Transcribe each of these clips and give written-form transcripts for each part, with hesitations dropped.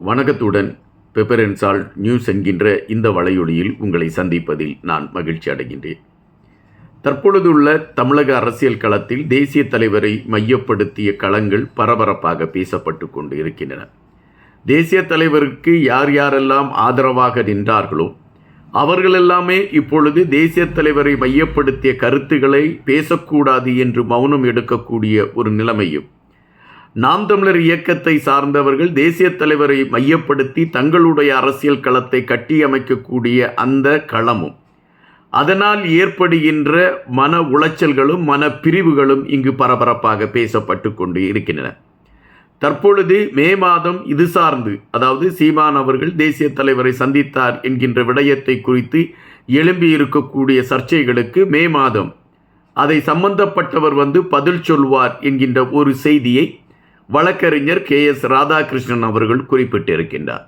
வணக்கத்துடன் pepper and salt news என்கின்ற இந்த வலையொலியில் உங்களை சந்திப்பதில் நான் மகிழ்ச்சி அடைகின்றேன். தற்பொழுதுள்ள தமிழக அரசியல் களத்தில் தேசிய தலைவரை மையப்படுத்திய களங்கள் பரபரப்பாக பேசப்பட்டு கொண்டு இருக்கின்றன. தேசிய தலைவருக்கு யார் யாரெல்லாம் ஆதரவாக நின்றார்களோ அவர்களெல்லாமே இப்பொழுது தேசிய தலைவரை மையப்படுத்திய கருத்துக்களை பேசக்கூடாது என்று மௌனம் எடுக்கக்கூடிய ஒரு நிலைமையும், நாம் தமிழர் இயக்கத்தை சார்ந்தவர்கள் தேசிய தலைவரை மையப்படுத்தி தங்களுடைய அரசியல் களத்தை கட்டியமைக்கக்கூடிய அந்த களமும், அதனால் ஏற்படுகின்ற மன உளைச்சல்களும் மன பிரிவுகளும் இங்கு பரபரப்பாக பேசப்பட்டு கொண்டு இருக்கின்றன. தற்பொழுது மே மாதம் இது சார்ந்து, அதாவது சீமான் அவர்கள் தேசிய தலைவரை சந்தித்தார் என்கின்ற விடயத்தை குறித்து எழும்பியிருக்கக்கூடிய சர்ச்சைகளுக்கு மே மாதம் அதை சம்பந்தப்பட்டவர் பதில் சொல்வார் என்கின்ற ஒரு செய்தியை வழக்கறிஞர் KS ராதாகிருஷ்ணன் அவர்கள் குறிப்பிட்டிருக்கின்றார்.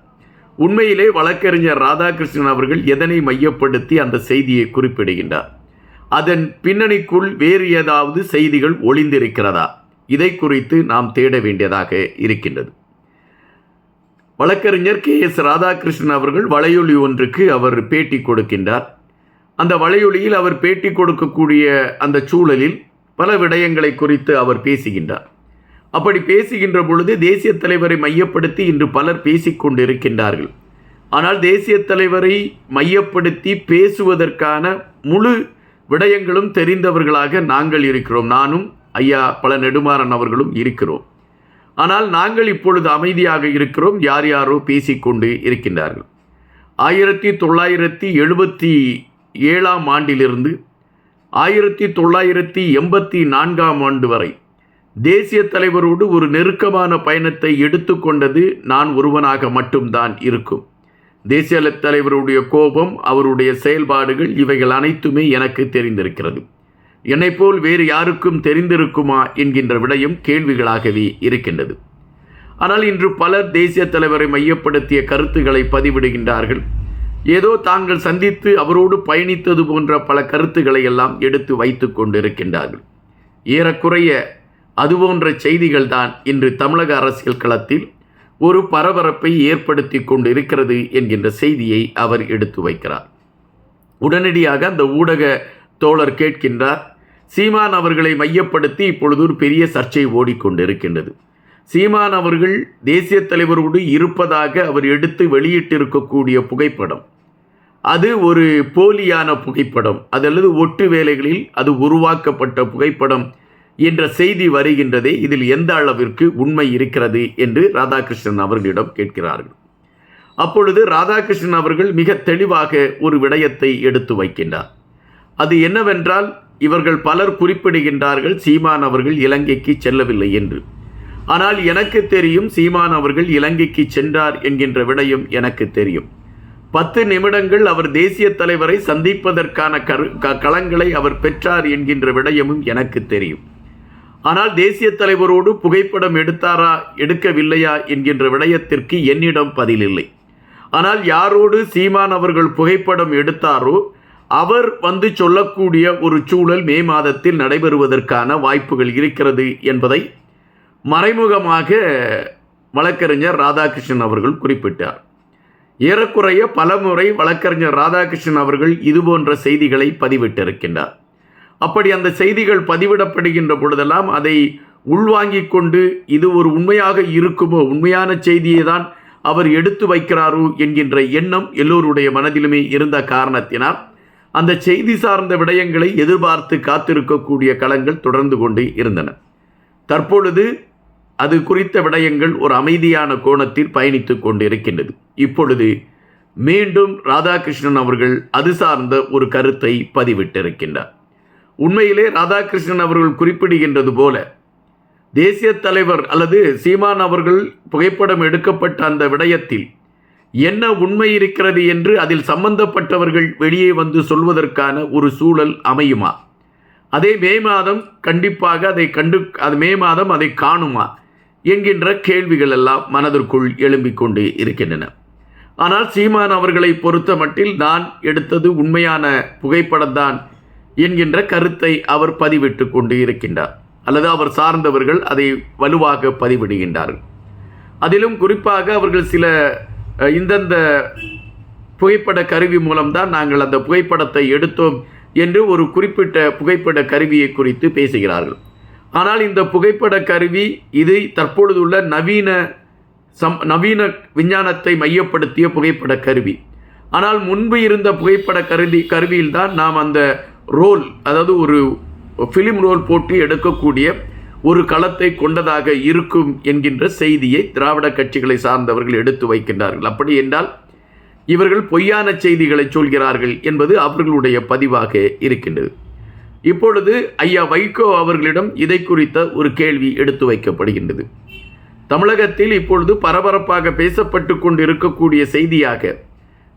உண்மையிலே வழக்கறிஞர் ராதாகிருஷ்ணன் அவர்கள் எதனை மையப்படுத்தி அந்த செய்தியை குறிப்பிடுகின்றார்? அதன் பின்னணிக்குள் வேறு ஏதாவது செய்திகள் ஒளிந்திருக்கிறதா? இதை குறித்து நாம் தேட வேண்டியதாக இருக்கின்றது. வழக்கறிஞர் KS ராதாகிருஷ்ணன் அவர்கள் வலையொலி ஒன்றுக்கு அவர் பேட்டி கொடுக்கின்றார். அந்த வலையொலியில் அவர் பேட்டி கொடுக்கக்கூடிய அந்த சூழலில் பல விடயங்களை குறித்து அவர் பேசுகின்றார். அப்படி பேசுகின்ற பொழுது தேசிய தலைவரை மையப்படுத்தி இன்று பலர் பேசிக்கொண்டிருக்கின்றார்கள். ஆனால் தேசிய தலைவரை மையப்படுத்தி பேசுவதற்கான முழு விடயங்களும் தெரிந்தவர்களாக நாங்கள் இருக்கிறோம். நானும் ஐயா பல நெடுமாறன் அவர்களும் இருக்கிறோம். ஆனால் நாங்கள் இப்பொழுது அமைதியாக இருக்கிறோம். யார் யாரோ பேசிக்கொண்டு இருக்கின்றார்கள். 1977 ஆண்டிலிருந்து 1984 ஆண்டு வரை தேசிய தலைவரோடு ஒரு நெருக்கமான பயணத்தை எடுத்துக்கொண்டது நான் ஒருவனாக மட்டும்தான் இருக்கும். தேசிய தலைவருடைய கோபம், அவருடைய செயல்பாடுகள், இவைகள் அனைத்துமே எனக்கு தெரிந்திருக்கிறது. என்னைப்போல் வேறு யாருக்கும் தெரிந்திருக்குமா என்கின்ற விடயம் கேள்விகளாகவே இருக்கின்றது. ஆனால் இன்று பலர் தேசிய தலைவரை மையப்படுத்திய கருத்துக்களை பதிவிடுகின்றார்கள். ஏதோ தாங்கள் சந்தித்து அவரோடு பயணித்தது போன்ற பல கருத்துக்களை எல்லாம் எடுத்து வைத்து கொண்டிருக்கின்றார்கள். ஏறக்குறைய அதுபோன்ற செய்திகள் தான் இன்று தமிழக அரசியல் களத்தில் ஒரு பரபரப்பை ஏற்படுத்தி கொண்டு இருக்கிறது என்கின்ற செய்தியை அவர் எடுத்து வைக்கிறார். உடனடியாக அந்த ஊடக தோழர் கேட்கின்றார், சீமான் அவர்களை மையப்படுத்தி இப்பொழுது ஒரு பெரிய சர்ச்சை ஓடிக்கொண்டிருக்கின்றது. சீமான் அவர்கள் தேசிய தலைவரோடு இருப்பதாக அவர் எடுத்து வெளியிட்டிருக்கக்கூடிய புகைப்படம், அது ஒரு போலியான புகைப்படம், அதல்லது ஒட்டு வேலைகளில் அது உருவாக்கப்பட்ட புகைப்படம் என்ற செய்தி வருகின்றதே, இதில் எந்த அளவிற்கு உண்மை இருக்கிறது என்று ராதாகிருஷ்ணன் அவர்களிடம் கேட்கிறார்கள். அப்பொழுது ராதாகிருஷ்ணன் அவர்கள் மிக தெளிவாக ஒரு விடயத்தை எடுத்து வைக்கின்றார். அது என்னவென்றால், இவர்கள் பலர் குறிப்பிடுகின்றார்கள் சீமான் அவர்கள் இலங்கைக்கு செல்லவில்லை என்று. ஆனால் எனக்கு தெரியும் சீமான் அவர்கள் இலங்கைக்கு சென்றார் என்கின்ற விடயம் எனக்கு தெரியும். 10 நிமிடங்கள் அவர் தேசிய தலைவரை சந்திப்பதற்கான களங்களை அவர் பெற்றார் என்கின்ற விடயமும் எனக்கு தெரியும். ஆனால் தேசிய தலைவரோடு புகைப்படம் எடுத்தாரா எடுக்கவில்லையா என்கின்ற விடயத்திற்கு என்னிடம் பதிலில்லை. ஆனால் யாரோடு சீமான் அவர்கள் புகைப்படம் எடுத்தாரோ அவர் சொல்லக்கூடிய ஒரு சூழல் மே மாதத்தில் நடைபெறுவதற்கான வாய்ப்புகள் இருக்கிறது என்பதை மறைமுகமாக வழக்கறிஞர் ராதாகிருஷ்ணன் அவர்கள் குறிப்பிட்டார். ஏறக்குறைய பலமுறை வழக்கறிஞர் ராதாகிருஷ்ணன் அவர்கள் இதுபோன்ற செய்திகளை பதிவிட்டிருக்கின்றார். அப்படி அந்த செய்திகள் பதிவிடப்படுகின்ற பொழுதெல்லாம் அதை உள்வாங்கிக் கொண்டு இது ஒரு உண்மையாக இருக்குமோ, உண்மையான செய்தியை தான் அவர் எடுத்து வைக்கிறாரோ என்கின்ற எண்ணம் எல்லோருடைய மனதிலுமே இருந்த காரணத்தினால் அந்த செய்தி சார்ந்த விடயங்களை எதிர்பார்த்து காத்திருக்கக்கூடிய களங்கள் தொடர்ந்து கொண்டு இருந்தன. தற்பொழுது அது குறித்த விடயங்கள் ஒரு அமைதியான கோணத்தில் பயணித்து கொண்டு இருக்கின்றது. இப்பொழுது மீண்டும் ராதாகிருஷ்ணன் அவர்கள் அது சார்ந்த ஒரு கருத்தை பதிவிட்டிருக்கின்றார். உண்மையிலே ராதாகிருஷ்ணன் அவர்கள் குறிப்பிடுகின்றது போல தேசிய தலைவர் அல்லது சீமான் அவர்கள் புகைப்படம் எடுக்கப்பட்ட அந்த விடயத்தில் என்ன உண்மை இருக்கிறது என்று அதில் சம்பந்தப்பட்டவர்கள் வெளியே சொல்வதற்கான ஒரு சூழல் அமையுமா? அதே மே மாதம் கண்டிப்பாக மே மாதம் அதை காணுமா என்கின்ற கேள்விகள் எல்லாம் மனதிற்குள் எழும்பிக் கொண்டு இருக்கின்றன. ஆனால் சீமான் அவர்களை பொறுத்த மட்டில் நான் எடுத்தது உண்மையான புகைப்படம்தான் என்கின்ற கருத்தை அவர் பதிவிட்டு கொண்டு இருக்கின்றார், அல்லது அவர் சார்ந்தவர்கள் அதை வலுவாக பதிவிடுகின்றார்கள். அதிலும் குறிப்பாக அவர்கள் சில இந்தந்த புகைப்பட கருவி மூலம்தான் நாங்கள் அந்த புகைப்படத்தை எடுத்தோம் என்று ஒரு குறிப்பிட்ட புகைப்பட கருவியை குறித்து பேசுகிறார்கள். ஆனால் இந்த புகைப்பட கருவி இது தற்பொழுதுள்ள நவீன விஞ்ஞானத்தை மையப்படுத்திய புகைப்பட கருவி. ஆனால் முன்பு இருந்த புகைப்பட கருவியில்தான் நாம் அந்த ரோல், அதாவது ஒரு ஃபிலிம் ரோல் போட்டு எடுக்கக்கூடிய ஒரு களத்தை கொண்டதாக இருக்கும் என்கின்ற செய்தியை திராவிட கட்சிகளை சார்ந்தவர்கள் எடுத்து வைக்கின்றார்கள். அப்படி என்றால் இவர்கள் பொய்யான செய்திகளை சொல்கிறார்கள் என்பது அவர்களுடைய பதிவாக இருக்கின்றது. இப்பொழுது ஐயா வைகோ அவர்களிடம் இதை குறித்த ஒரு கேள்வி எடுத்து வைக்கப்படுகின்றது. தமிழகத்தில் இப்பொழுது பரபரப்பாக பேசப்பட்டு கொண்டு இருக்கக்கூடிய செய்தியாக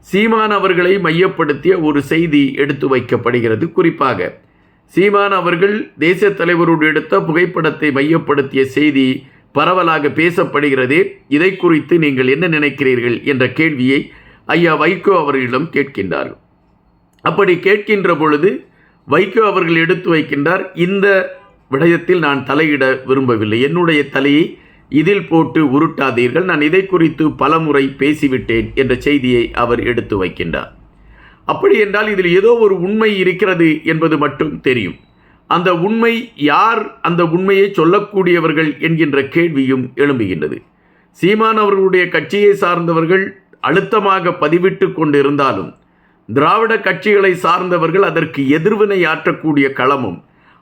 சீமான் அவர்களை மையப்படுத்திய ஒரு செய்தி எடுத்து வைக்கப்படுகிறது. குறிப்பாக சீமான் அவர்கள் தேசிய தலைவரோடு எடுத்த புகைப்படத்தை மையப்படுத்திய செய்தி பரவலாக பேசப்படுகிறது. இதை குறித்து நீங்கள் என்ன நினைக்கிறீர்கள் என்ற கேள்வியை ஐயா வைகோ அவர்களிடம் கேட்கின்றார்கள். அப்படி கேட்கின்ற பொழுது வைகோ அவர்கள் எடுத்து வைக்கின்றார், இந்த விடயத்தில் நான் தலையிட விரும்பவில்லை, என்னுடைய தலையை இதில் போட்டு உருட்டாதீர்கள், நான் இதை குறித்து பலமுறை பேசிவிட்டேன் என்ற செய்தியை அவர் எடுத்து வைக்கின்றார். அப்படி என்றால் இதில் ஏதோ ஒரு உண்மை இருக்கிறது என்பது மட்டும் தெரியும். அந்த உண்மை யார், அந்த உண்மையை சொல்லக்கூடியவர்கள் என்கின்ற கேள்வியும் எழும்புகின்றது. சீமான் அவர்களுடைய கட்சியை சார்ந்தவர்கள் அழுத்தமாக பதிவிட்டு கொண்டிருந்தாலும் திராவிட கட்சிகளை சார்ந்தவர்கள் அதற்கு எதிர்வினை ஆற்றக்கூடிய களமும்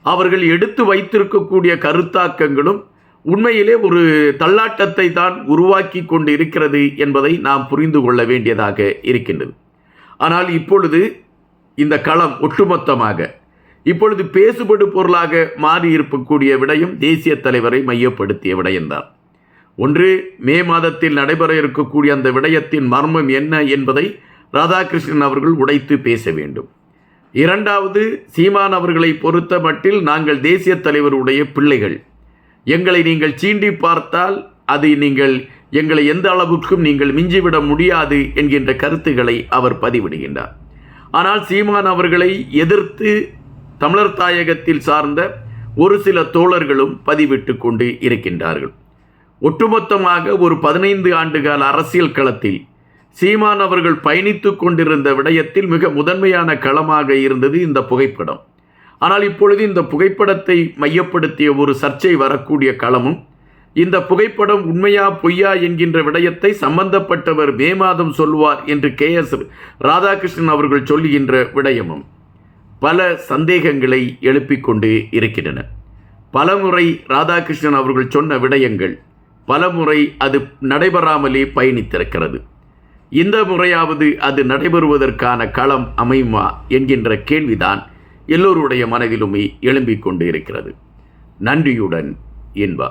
அவர்கள் எடுத்து வைத்திருக்கக்கூடிய கருத்தாக்கங்களும் உண்மையிலே ஒரு தள்ளாட்டத்தை தான் உருவாக்கி கொண்டு இருக்கிறது என்பதை நாம் புரிந்து கொள்ள வேண்டியதாக இருக்கின்றது. ஆனால் இப்பொழுது இந்த களம் ஒட்டுமொத்தமாக இப்பொழுது பேசுபடு பொருளாக மாறி இருக்கக்கூடிய விடயம் தேசிய தலைவரை மையப்படுத்திய விடயம்தான். ஒன்று, மே மாதத்தில் நடைபெற இருக்கக்கூடிய அந்த விடயத்தின் மர்மம் என்ன என்பதை ராதாகிருஷ்ணன் அவர்கள் உடைத்து பேச வேண்டும். இரண்டாவது, சீமான் அவர்களை பொறுத்த மட்டில் நாங்கள் தேசிய தலைவருடைய பிள்ளைகள், எங்களை நீங்கள் சீண்டி பார்த்தால் அது எங்களை எந்த அளவுக்கும் நீங்கள் மிஞ்சிவிட முடியாது என்கின்ற கருத்துக்களை அவர் பதிவிடுகின்றார். ஆனால் சீமான் அவர்களை எதிர்த்து தமிழர் தாயகத்தில் சார்ந்த ஒரு சில தோழர்களும் பதிவிட்டு கொண்டு இருக்கின்றார்கள். ஒட்டுமொத்தமாக ஒரு 15 ஆண்டுகால அரசியல் களத்தில் சீமான் அவர்கள் பயணித்து கொண்டிருந்த விடயத்தில் மிக முதன்மையான களமாக இருந்தது இந்த புகைப்படம். ஆனால் இப்பொழுது இந்த புகைப்படத்தை மையப்படுத்திய ஒரு சர்ச்சை வரக்கூடிய களமும், இந்த புகைப்படம் உண்மையா பொய்யா என்கின்ற விடயத்தை சம்பந்தப்பட்டவர் மே மாதம் சொல்வார் என்று KS ராதாகிருஷ்ணன் அவர்கள் சொல்லுகின்ற விடயமும் பல சந்தேகங்களை எழுப்பிக் கொண்டு இருக்கின்றன. பலமுறை ராதாகிருஷ்ணன் அவர்கள் சொன்ன விடயங்கள் பலமுறை அது நடைபெறாமலே பயணித்திருக்கிறது. இந்த முறையாவது அது நடைபெறுவதற்கான களம் அமையுமா என்கின்ற கேள்விதான் எல்லோருடைய மனதிலுமே எழும்பிக் கொண்டு இருக்கிறது. நன்றியுடன் இன்பா.